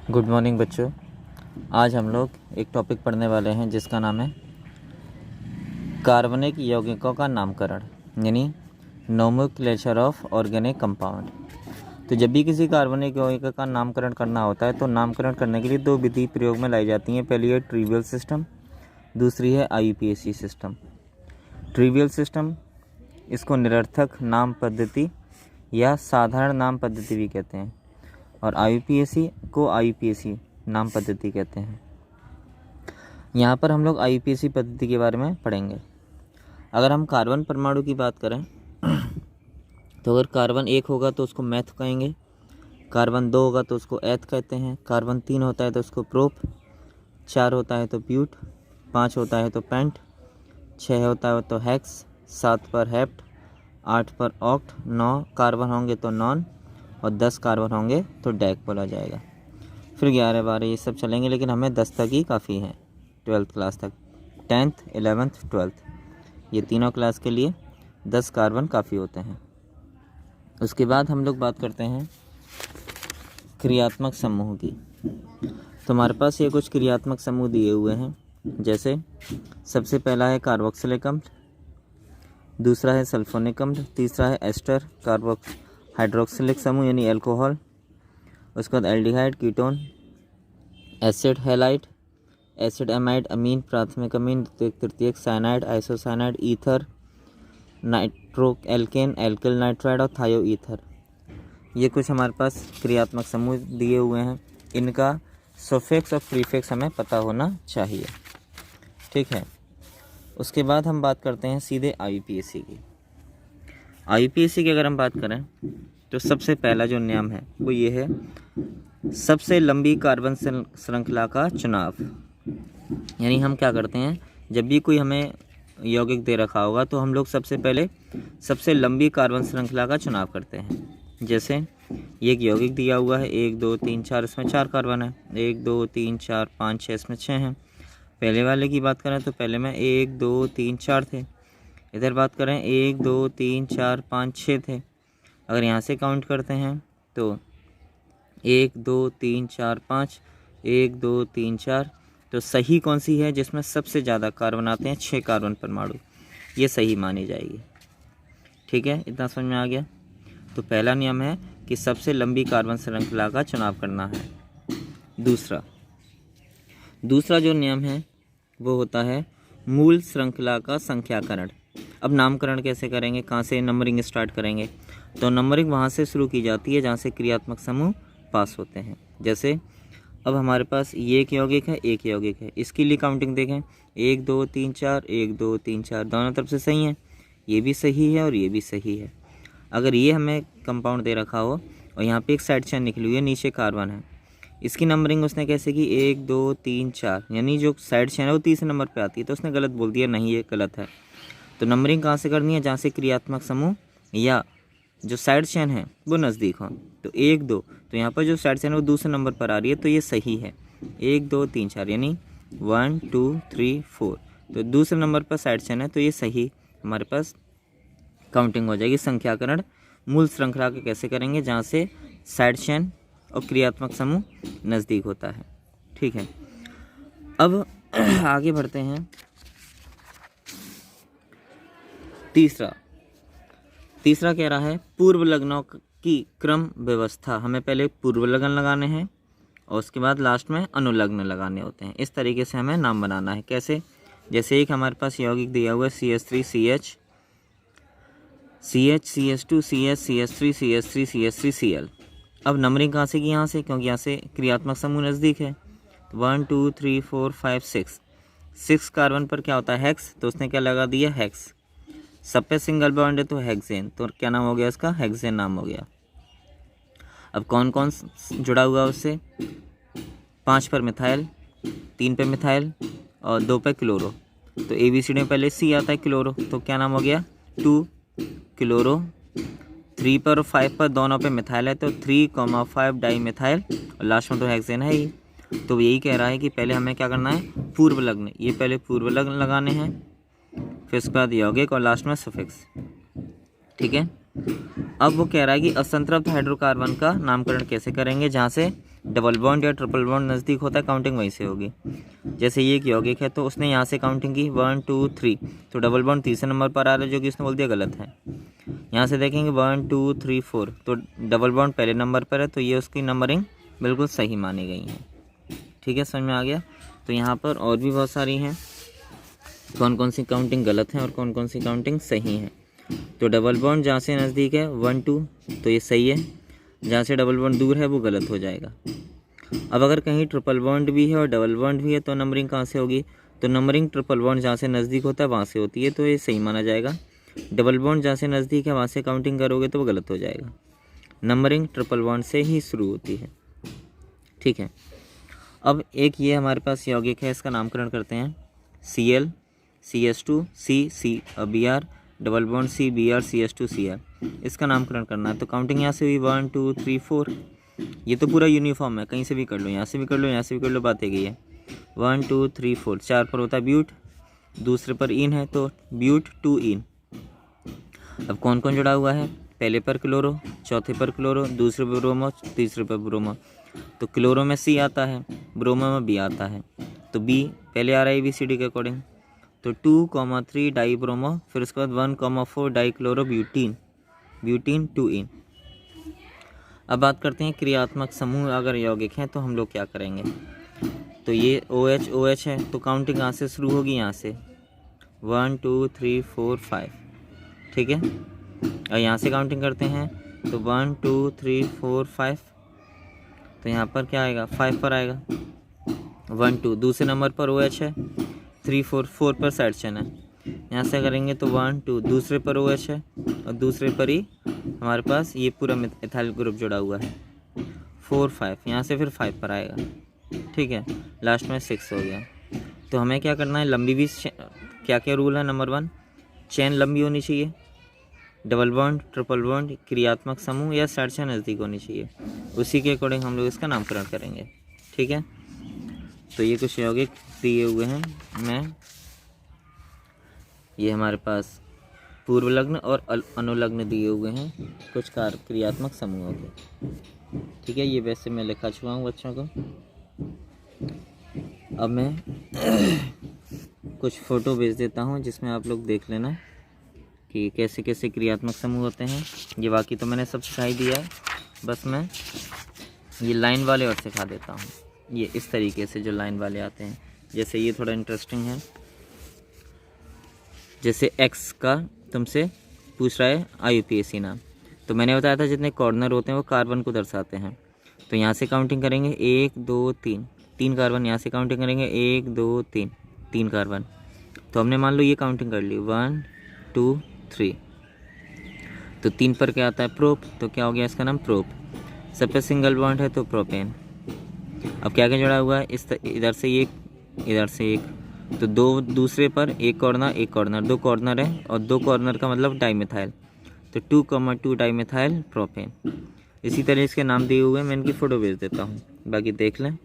Good morning बच्चों। आज हम लोग एक टॉपिक पढ़ने वाले हैं जिसका नाम है कार्बनिक यौगिकों का नामकरण, यानी नोमेनक्लेचर ऑफ ऑर्गेनिक कंपाउंड। तो जब भी किसी कार्बनिक यौगिक का नामकरण करना होता है तो नामकरण करने के लिए दो विधि प्रयोग में लाई जाती हैं। पहली है ट्रिवियल सिस्टम, दूसरी है IUPAC सिस्टम। ट्रिवियल सिस्टम, इसको निरर्थक नाम पद्धति या साधारण नाम पद्धति भी कहते हैं, और IUPAC को IUPAC नाम पद्धति कहते हैं। यहाँ पर हम लोग IUPAC पद्धति के बारे में पढ़ेंगे। अगर हम कार्बन परमाणु की बात करें तो अगर कार्बन 1 होगा तो उसको मैथ कहेंगे, कार्बन 2 होगा तो उसको एथ कहते हैं, कार्बन 3 होता है तो उसको प्रोप, 4 होता है तो ब्यूट, 5 होता है तो पेंट, 6 होता है तो हेक्स, 7 पर हेप्ट, 8 पर ऑक्ट, 9 कार्बन होंगे तो नॉन, और 10 कार्बन होंगे तो डैक बोला जाएगा। फिर 11, 12 ये सब चलेंगे, लेकिन हमें 10 तक ही काफ़ी है, 12th क्लास तक। 10th, 11th, 12th ये तीनों क्लास के लिए 10 कार्बन काफ़ी होते हैं। उसके बाद हम लोग बात करते हैं क्रियात्मक समूह की। तो हमारे पास ये कुछ क्रियात्मक समूह दिए हुए हैं, जैसे सबसे पहला है कार्बोक्सिलिक अम्ल, दूसरा है सल्फोनिक अम्ल, तीसरा है एस्टर हाइड्रोक्सिलिक समूह यानी एल्कोहल, उसके बाद aldehyde, ketone, acid halide, acid amide, amine, प्राथमिक अमीन, द्वितीयक, तृतीयक, cyanide, isocyanide, ether, nitro alkane, alkyl nitride और थायो ईथर। ये कुछ हमारे पास क्रियात्मक समूह दिए हुए हैं। इनका सफिक्स और प्रीफिक्स हमें पता होना चाहिए, ठीक है। उसके बाद हम बात करते हैं सीधे IUPAC की। IUPAC की अगर हम बात करें तो सबसे पहला जो नियम है वो ये है, सबसे लंबी कार्बन श्रृंखला का चुनाव। यानी हम क्या करते हैं, जब भी कोई हमें यौगिक दे रखा होगा तो हम लोग सबसे पहले सबसे लंबी कार्बन श्रृंखला का चुनाव करते हैं। जैसे ये एक यौगिक दिया हुआ है, 1 2 3 4, इसमें 4 कार्बन है, 1 2 3 4 5 6, इसमें 6 हैं। पहले वाले की बात करें तो पहले में 1 2 3 4 थे। इधर बात करें 1 2 3 4 5 6 थे। अगर यहाँ से काउंट करते हैं तो 1 2 3 4 5, 1 2 3 4, तो सही कौन सी है जिसमें सबसे ज़्यादा कार्बन आते हैं, 6 कार्बन परमाणु, ये सही मानी जाएगी। ठीक है, इतना समझ में आ गया। तो पहला नियम है कि सबसे लंबी कार्बन श्रृंखला का चुनाव करना है। दूसरा जो नियम है वो होता है मूल श्रृंखला का संख्याकरण। अब नामकरण कैसे करेंगे, कहाँ से नंबरिंग स्टार्ट करेंगे, तो नंबरिंग वहाँ से शुरू की जाती है जहाँ से क्रियात्मक समूह पास होते हैं। जैसे अब हमारे पास ये एक यौगिक है, एक यौगिक है, इसके लिए काउंटिंग देखें, 1 2 3 4, 1 2 3 4, दोनों तरफ से सही है, ये भी सही है और ये भी सही है। अगर ये हमें कंपाउंड दे रखा हो और यहाँ पे एक साइड चेन निकली हुई है, नीचे कार्बन है, इसकी नंबरिंग उसने कैसे की, 1 2 3 4, यानी जो साइड चेन है वो तीसरे नंबर पे आती है, तो उसने गलत बोल दिया, नहीं ये गलत है। तो नंबरिंग कहाँ से करनी है, जहाँ से क्रियात्मक समूह या जो साइड चेन है वो नज़दीक हो। तो 1 2, तो यहाँ पर जो साइड चेन है वो दूसरे नंबर पर आ रही है, तो ये सही है। 1 2 3 4 यानी 1 2 3 4, तो दूसरे नंबर पर साइड चेन है, तो ये सही हमारे पास काउंटिंग हो जाएगी। संख्याकरण मूल श्रृंखला के कैसे करेंगे, जहाँ से साइड चेन और क्रियात्मक समूह नज़दीक होता है, ठीक है। अब आगे बढ़ते हैं। तीसरा कह रहा है पूर्व लग्नों की क्रम व्यवस्था। हमें पहले पूर्व लग्न लगाने हैं और उसके बाद लास्ट में अनुलग्न लगाने होते हैं। इस तरीके से हमें नाम बनाना है। कैसे, जैसे एक हमारे पास यौगिक दिया हुआ है CH3 CH, CH CH2 CH CH3 CH3 CH3 Cl। अब नंबरिंग कहाँ से की, यहाँ से, क्योंकि यहाँ से क्रियात्मक समूह नज़दीक है। 1 2 3 4 5 6 कार्बन पर क्या होता है, हेक्स, तो उसने क्या लगा दिया, हेक्स। सब पे सिंगल बॉन्ड है तो हेक्सेन, तो क्या नाम हो गया इसका, हेक्सेन नाम हो गया। अब कौन कौन जुड़ा हुआ उससे, 5 पर मिथाइल, 3 पे मिथाइल और 2 पे क्लोरो। तो ABCD में पहले C आता है क्लोरो, तो क्या नाम हो गया, 2 क्लोरो। 3 पर और 5 पर दोनों पे मिथाइल है, तो 3,5 डाई मिथाइल, और लास्ट में तो हेक्सेन है ही। तो यही कह रहा है कि पहले हमें क्या करना है, पूर्व लग्न, ये पहले पूर्व लग्न लगाने हैं, फिर उसके बाद यौगिक और लास्ट में सफिक्स, ठीक है। अब वो कह रहा है कि असंतृप्त हाइड्रोकार्बन का नामकरण कैसे करेंगे, जहाँ से डबल बॉन्ड या ट्रिपल बॉन्ड नज़दीक होता है काउंटिंग वहीं से होगी। जैसे ये एक यौगिक है तो उसने यहाँ से काउंटिंग की 1 2 3, तो डबल बॉन्ड तीसरे नंबर पर आ रहा है जो कि उसने बोल दिया गलत है। यहाँ से देखेंगे 1 2 3 4, तो डबल बॉन्ड पहले नंबर पर है, तो ये उसकी नंबरिंग बिल्कुल सही मानी गई है। ठीक है, समझ में आ गया। तो यहाँ पर और भी बहुत सारी हैं, कौन कौन सी काउंटिंग गलत है और कौन कौन सी काउंटिंग सही है। तो डबल बॉन्ड जहाँ से नज़दीक है 1 2, तो ये सही है। जहाँ से डबल बॉन्ड दूर है वो गलत हो जाएगा। अब अगर कहीं ट्रिपल बॉन्ड भी है और डबल बॉन्ड भी है तो नंबरिंग कहाँ से होगी, तो नंबरिंग ट्रिपल बॉन्ड जहाँ से नज़दीक होता है वहाँ से होती है, तो ये सही माना जाएगा। डबल बॉन्ड जहाँ से नज़दीक है वहाँ से काउंटिंग करोगे तो वो गलत हो जाएगा। नंबरिंग ट्रिपल बॉन्ड से ही शुरू होती है। ठीक है, अब एक ये हमारे पास यौगिक है, इसका नामकरण करते हैं। Cl CH2 C Br double bond C Br CH2 Cl, इसका नामकरण करना है। तो काउंटिंग यहाँ से हुई 1 2 3 4, ये तो पूरा यूनिफॉर्म है, कहीं से भी कर लो, यहाँ से भी कर लो, यहाँ से भी कर लो, बात है गई है। 1 2 3 4, 4 पर होता है ब्यूट, दूसरे पर इन है तो ब्यूट 2 इन। अब कौन कौन जुड़ा हुआ है, पहले पर क्लोरो, चौथे पर क्लोरो, दूसरे पर ब्रोमो, तीसरे पर ब्रोमो। तो क्लोरो में C आता है, ब्रोमो में B आता है, तो B पहले आ रहा है ABCD के अकॉर्डिंग। तो 2,3 डाई ब्रोमो, फिर उसके बाद 1,4 डाई क्लोरो ब्यूटीन, ब्यूटीन 2 इन। अब बात करते हैं क्रियात्मक समूह अगर यौगिक हैं तो हम लोग क्या करेंगे। तो ये OH है, तो काउंटिंग कहाँ से शुरू होगी, यहाँ से 1 2 3 4 5। ठीक है, और यहाँ से काउंटिंग करते हैं तो 1 2 3 4 5, तो यहाँ पर क्या आएगा, 5 पर आएगा। 1 2 दूसरे नंबर पर OH है, 3 4 4 पर साइड चेन है। यहाँ से करेंगे तो 1 2 दूसरे पर OH है और दूसरे पर ही हमारे पास ये पूरा इथाइल ग्रुप जुड़ा हुआ है। 4 5, यहाँ से फिर 5 पर आएगा। ठीक है, लास्ट में 6 हो गया। तो हमें क्या करना है, लंबी भी क्या क्या रूल है। नंबर 1, चेन लंबी होनी चाहिए। डबल बॉन्ड ट्रिपल बॉन्ड क्रियात्मक समूह या साइड चेन नज़दीक होनी चाहिए, उसी के अकॉर्डिंग हम लोग इसका नामकरण करेंगे। ठीक है, तो ये कुछ यौगिक दिए हुए हैं। मैं ये हमारे पास पूर्वलग्न और अनुलग्न दिए हुए हैं कुछ क्रियात्मक समूहों के। ठीक है, ये वैसे मैं लिखा चुका हूँ बच्चों को। अब मैं कुछ फ़ोटो भेज देता हूँ जिसमें आप लोग देख लेना कि कैसे कैसे क्रियात्मक समूह होते हैं। ये बाकी तो मैंने सब सिखा ही दिया है, बस मैं ये लाइन वाले और सिखा देता हूँ। ये इस तरीके से जो लाइन वाले आते हैं, जैसे ये थोड़ा इंटरेस्टिंग है। जैसे X का तुमसे पूछ रहा है IUPAC नाम, तो मैंने बताया था जितने कॉर्नर होते हैं वो कार्बन को दर्शाते हैं। तो यहाँ से काउंटिंग करेंगे 1 2 3, 3 कार्बन। यहाँ से काउंटिंग करेंगे 1 2 3, 3 कार्बन। तो हमने मान लो ये काउंटिंग कर ली 1 2 3। तो 3 पर क्या आता है, प्रोप, तो क्या हो गया इसका नाम प्रोप। सब पे सिंगल बॉन्ड है तो प्रोपेन। अब क्या क्या जुड़ा हुआ है, इधर से एक, इधर से एक, तो दो दूसरे पर एक कॉर्नर एक कॉर्नर, 2 कॉर्नर है और 2 कॉर्नर का मतलब डाइमेथाइल, तो 2,2 डाइमेथाइल प्रोपेन। इसी तरह इसके नाम दिए हुए हैं, मैं इनकी फ़ोटो भेज देता हूँ, बाकी देख लें।